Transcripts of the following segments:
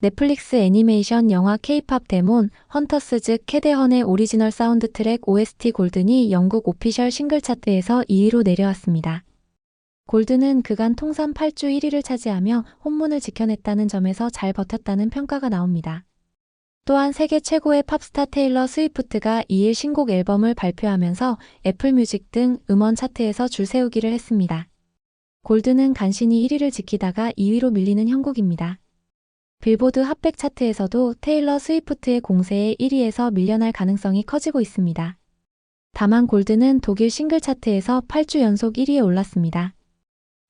넷플릭스 애니메이션 영화 K-팝 데몬 헌터스 캐데헌의 오리지널 사운드 트랙 OST 골든이 영국 오피셜 싱글 차트에서 2위로 내려왔습니다. 골든은 그간 통산 8주 1위를 차지하며 혼문을 지켜냈다는 점에서 잘 버텼다는 평가가 나옵니다. 또한 세계 최고의 팝스타 테일러 스위프트가 2일 신곡 앨범을 발표하면서 애플뮤직 등 음원 차트에서 줄세우기를 했습니다. 골든은 간신히 1위를 지키다가 2위로 밀리는 형국입니다. 빌보드 핫백 차트에서도 테일러 스위프트의 공세에 1위에서 밀려날 가능성이 커지고 있습니다. 다만 골든은 독일 싱글 차트에서 8주 연속 1위에 올랐습니다.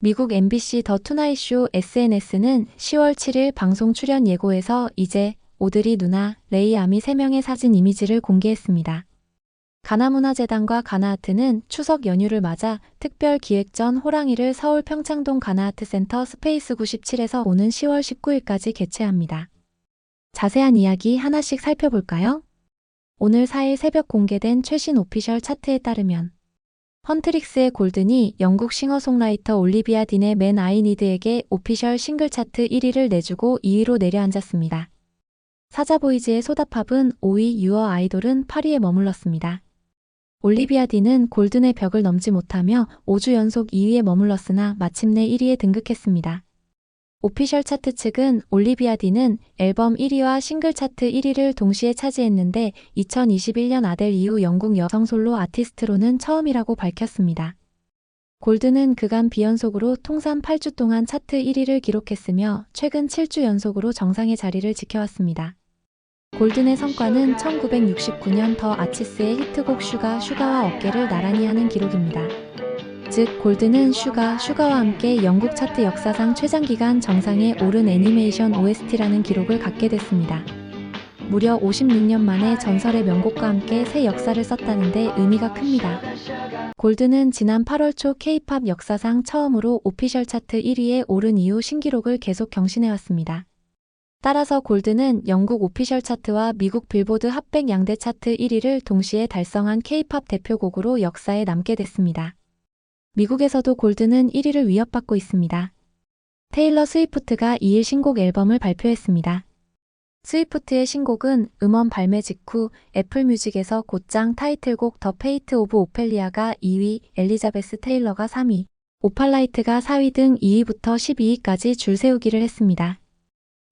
미국 MBC 더 투나잇 쇼 SNS는 10월 7일 방송 출연 예고에서 이제 오드리 누나, 레이 아미 3명의 사진 이미지를 공개했습니다. 가나문화재단과 가나아트는 추석 연휴를 맞아 특별 기획전 호랑이를 서울 평창동 가나아트센터 스페이스 97에서 오는 10월 19일까지 개최합니다. 자세한 이야기 하나씩 살펴볼까요? 오늘 4일 새벽 공개된 최신 오피셜 차트에 따르면 헌트릭스의 골든이 영국 싱어송라이터 올리비아 딘의 맨 아이 니드에게 오피셜 싱글 차트 1위를 내주고 2위로 내려앉았습니다. 사자보이즈의 소다팝은 5위, 유어 아이돌은 8위에 머물렀습니다. 올리비아 딘은 골든의 벽을 넘지 못하며 5주 연속 2위에 머물렀으나 마침내 1위에 등극했습니다. 오피셜 차트 측은 올리비아 딘은 앨범 1위와 싱글 차트 1위를 동시에 차지했는데 2021년 아델 이후 영국 여성 솔로 아티스트로는 처음이라고 밝혔습니다. 골든은 그간 비연속으로 통산 8주 동안 차트 1위를 기록했으며 최근 7주 연속으로 정상의 자리를 지켜왔습니다. 골든의 성과는 1969년 더 아치스의 히트곡 슈가와 어깨를 나란히 하는 기록입니다. 즉 골든은 슈가와 함께 영국 차트 역사상 최장기간 정상에 오른 애니메이션 OST라는 기록을 갖게 됐습니다. 무려 56년 만에 전설의 명곡과 함께 새 역사를 썼다는 데 의미가 큽니다. 골든은 지난 8월 초 K-팝 역사상 처음으로 오피셜 차트 1위에 오른 이후 신기록을 계속 경신해왔습니다. 따라서 골든은 영국 오피셜 차트와 미국 빌보드 핫백 양대 차트 1위를 동시에 달성한 K-팝 대표곡으로 역사에 남게 됐습니다. 미국에서도 골든은 1위를 위협받고 있습니다. 테일러 스위프트가 2일 신곡 앨범을 발표했습니다. 스위프트의 신곡은 음원 발매 직후 애플뮤직에서 곧장 타이틀곡 더 페이트 오브 오펠리아가 2위, 엘리자베스 테일러가 3위, 오팔라이트가 4위 등 2위부터 12위까지 줄세우기를 했습니다.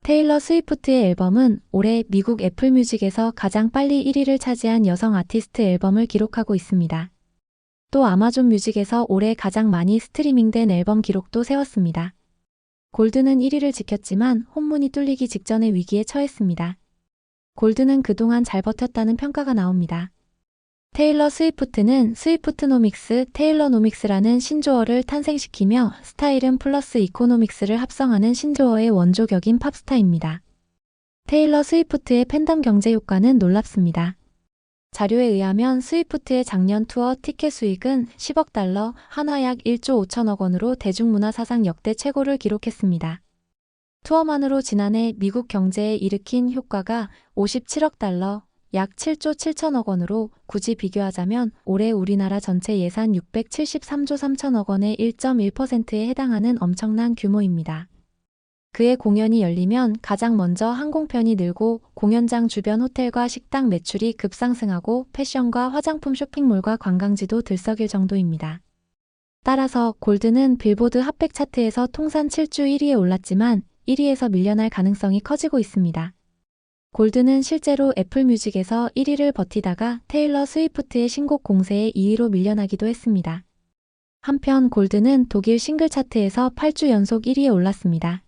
테일러 스위프트의 앨범은 올해 미국 애플뮤직에서 가장 빨리 1위를 차지한 여성 아티스트 앨범을 기록하고 있습니다. 또 아마존 뮤직에서 올해 가장 많이 스트리밍된 앨범 기록도 세웠습니다. 골든은 1위를 지켰지만 혼문이 뚫리기 직전의 위기에 처했습니다. 골든은 그동안 잘 버텼다는 평가가 나옵니다. 테일러 스위프트는 스위프트노믹스, 테일러노믹스라는 신조어를 탄생시키며 스타일은 플러스 이코노믹스를 합성하는 신조어의 원조격인 팝스타입니다. 테일러 스위프트의 팬덤 경제 효과는 놀랍습니다. 자료에 의하면 스위프트의 작년 투어 티켓 수익은 10억 달러, 한화 약 1조 5천억 원으로 대중문화 사상 역대 최고를 기록했습니다. 투어만으로 지난해 미국 경제에 일으킨 효과가 57억 달러, 약 7조 7천억 원으로 굳이 비교하자면 올해 우리나라 전체 예산 673조 3천억 원의 1.1%에 해당하는 엄청난 규모입니다. 그의 공연이 열리면 가장 먼저 항공편이 늘고 공연장 주변 호텔과 식당 매출이 급상승하고 패션과 화장품 쇼핑몰과 관광지도 들썩일 정도입니다. 따라서 골든은 빌보드 핫백 차트에서 통산 7주 1위에 올랐지만 1위에서 밀려날 가능성이 커지고 있습니다. 골든은 실제로 애플뮤직에서 1위를 버티다가 테일러 스위프트의 신곡 공세에 2위로 밀려나기도 했습니다. 한편 골든은 독일 싱글 차트에서 8주 연속 1위에 올랐습니다.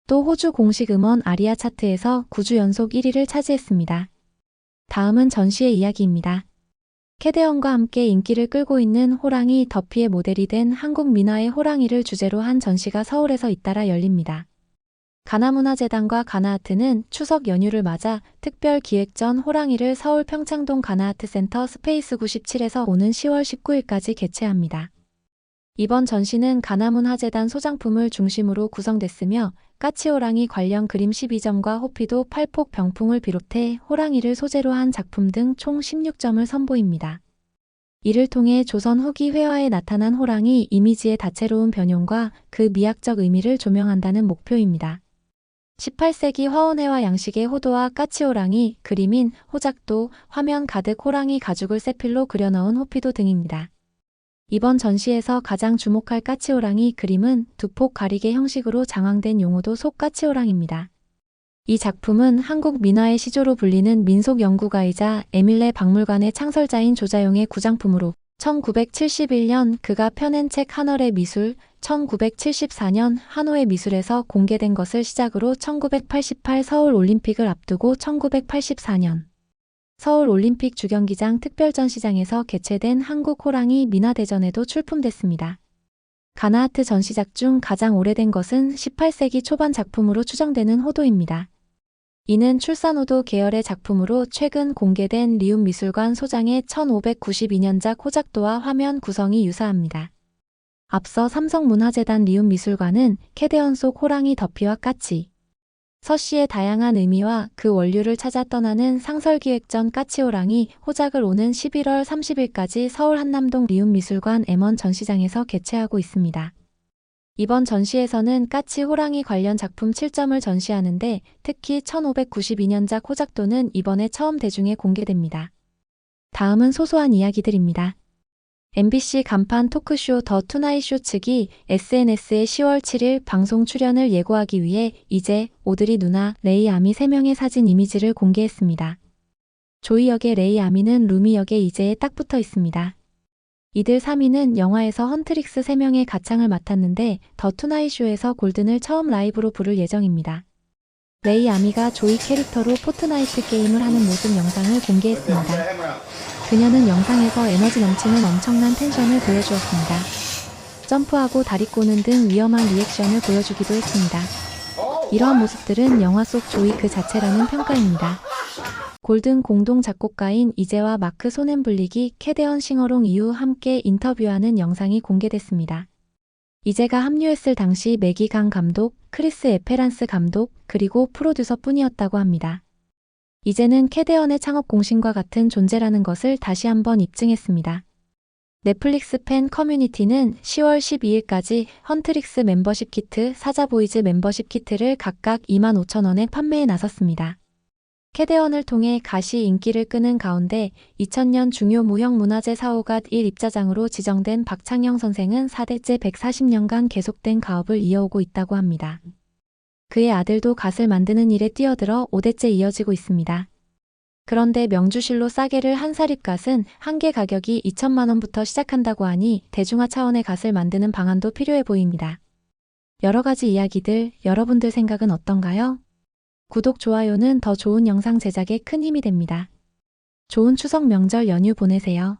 또 호주 공식 음원 아리아 차트에서 9주 연속 1위를 차지했습니다. 다음은 전시의 이야기입니다. 캐데헌과 함께 인기를 끌고 있는 호랑이 더피의 모델이 된 한국 민화의 호랑이를 주제로 한 전시가 서울에서 잇따라 열립니다. 가나문화재단과 가나아트는 추석 연휴를 맞아 특별 기획전 호랑이를 서울 평창동 가나아트센터 스페이스 97에서 오는 10월 19일까지 개최합니다. 이번 전시는 가나문화재단 소장품을 중심으로 구성됐으며 까치호랑이 관련 그림 12점과 호피도 팔폭 병풍을 비롯해 호랑이를 소재로 한 작품 등 총 16점을 선보입니다. 이를 통해 조선 후기 회화에 나타난 호랑이 이미지의 다채로운 변형과 그 미학적 의미를 조명한다는 목표입니다. 18세기 화원회와 양식의 호도와 까치호랑이, 그림인 호작도, 화면 가득 호랑이 가죽을 세필로 그려넣은 호피도 등입니다. 이번 전시에서 가장 주목할 까치호랑이 그림은 두 폭 가리개 형식으로 장황된 용호도 속 까치호랑입니다. 이 작품은 한국 민화의 시조로 불리는 민속 연구가이자 에밀레 박물관의 창설자인 조자용의 구장품으로 1971년 그가 펴낸 책 하늘의 미술, 1974년 한호의 미술에서 공개된 것을 시작으로 1988 서울 올림픽을 앞두고 1984년 서울 올림픽 주경기장 특별전시장에서 개최된 한국 호랑이 민화대전에도 출품됐습니다. 가나아트 전시작 중 가장 오래된 것은 18세기 초반 작품으로 추정되는 호도입니다. 이는 출산호도 계열의 작품으로 최근 공개된 리움미술관 소장의 1592년작 호작도와 화면 구성이 유사합니다. 앞서 삼성문화재단 리움미술관은 캐대헌 속 호랑이 더피와 까치, 서씨의 다양한 의미와 그 원류를 찾아 떠나는 상설기획전 까치호랑이 호작을 오는 11월 30일까지 서울 한남동 리움미술관 M1 전시장에서 개최하고 있습니다. 이번 전시에서는 까치 호랑이 관련 작품 7점을 전시하는데 특히 1592년작 호작도는 이번에 처음 대중에 공개됩니다. 다음은 소소한 이야기들입니다. MBC 간판 토크쇼 더 투나잇 쇼 측이 SNS에 10월 7일 방송 출연을 예고하기 위해 이재, 오드리 누나, 레이 아미 3명의 사진 이미지를 공개했습니다. 조이 역의 레이 아미는 루미 역의 이재에 딱 붙어 있습니다. 이들 3인은 영화에서 헌트릭스 3명의 가창을 맡았는데 더 투나잇 쇼에서 골든을 처음 라이브로 부를 예정입니다. 레이 아미가 조이 캐릭터로 포트나이트 게임을 하는 모습 영상을 공개했습니다. 그녀는 영상에서 에너지 넘치는 엄청난 텐션을 보여주었습니다. 점프하고 다리 꼬는 등 위험한 리액션을 보여주기도 했습니다. 이러한 모습들은 영화 속 조이 그 자체라는 평가입니다. 골든 공동 작곡가인 이재와 마크 소넨블릭이 캐대헌 싱어롱 이후 함께 인터뷰하는 영상이 공개됐습니다. 이재가 합류했을 당시 매기 강 감독, 크리스 에페란스 감독, 그리고 프로듀서뿐이었다고 합니다. 이제는 캐대헌의 창업 공신과 같은 존재라는 것을 다시 한번 입증했습니다. 넷플릭스 팬 커뮤니티는 10월 12일까지 헌트릭스 멤버십 키트, 사자보이즈 멤버십 키트를 각각 25,000원에 판매에 나섰습니다. 캐대헌을 통해 가시 인기를 끄는 가운데 2000년 중요 무형문화재 사호가 1 입자장으로 지정된 박창영 선생은 4대째 140년간 계속된 가업을 이어오고 있다고 합니다. 그의 아들도 갓을 만드는 일에 뛰어들어 5대째 이어지고 있습니다. 그런데 명주실로 싸게를 한 사립 갓은 한 개 가격이 2천만 원부터 시작한다고 하니 대중화 차원의 갓을 만드는 방안도 필요해 보입니다. 여러 가지 이야기들, 여러분들 생각은 어떤가요? 구독, 좋아요는 더 좋은 영상 제작에 큰 힘이 됩니다. 좋은 추석 명절 연휴 보내세요.